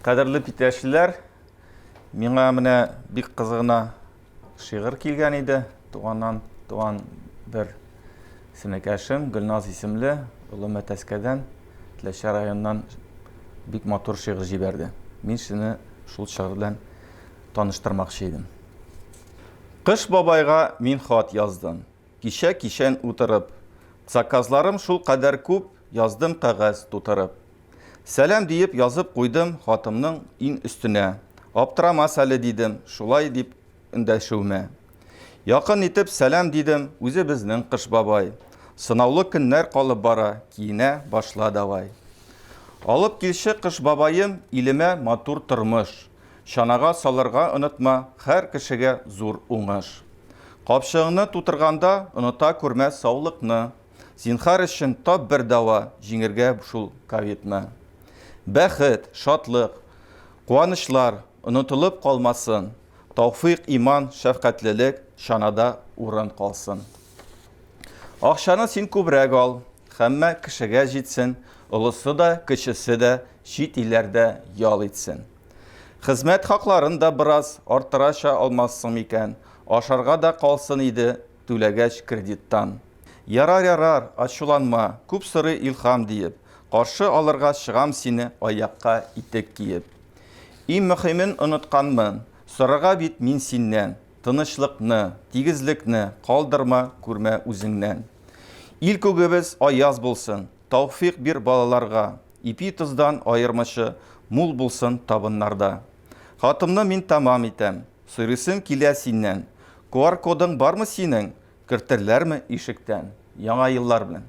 Кадерле иптәшләр, миңа менә бик кызыгына шигырь килгән иде. Туган бер сеңлекәшем Гөлназ исемле Олы Мәтәскәдән, Теләче районыннан бик матур шигырь җибәрде. Мин шуны шул шигырь белән таныштырмакчы идем. Кыш бабайга мин хат яздым. Кичән утырып, заказларым шул кадәр күп, яздым кәгазь тутырып. Сәлам диеп язып куйдым хатымның ин өстенә. Аптырамас әле дидем, шулай дип өндәшүемә. Якын итеп сәлам дидем, үзе безнең кыш бабай. Сынаулы көннәр калып бара, киенә башла давай. Алып килче кыш бабаем, илемә матур тормыш. Чанага салырга онытма, һәр кешегә зур уңыш. Капчыгыңны тутырганда оныта күрмә саулыкны. Зинһар өчен тап бер дава, җиңергә шул ковидны. Бәхет, шатлык, куанычлар онытылып калмасын. Тауфыйк, иман, шәфкатьлелек чанада урын калсын. Акчаны син күбрәк ал, һәммә кешегә җитсен, олысы да, кечесе дә чит илләрдә ял итсен. Хезмәт хакларын да бераз арттыраша алмассың микән, ашарга да калсын иде түләгәч кредиттан. Ярар, ачуланма, күп сорый илһам диеп, каршы алырга чыгам сине аякка итек киеп. Иң мөһимен онытканмын, сорарга бит мин синнән, тынычлыкны, тигезлекне калдырма күрмә үзеңнән. Ил күгебез аяз булсын, тауфыйк бир балаларга, ипи тоздан айырмышы мул булсын табыннарда. Хатымны мин тамам итәм, сорыйсым килә синнән. QR кодың бармы синең? Кертерләрме ишектән? Яңа еллар белән.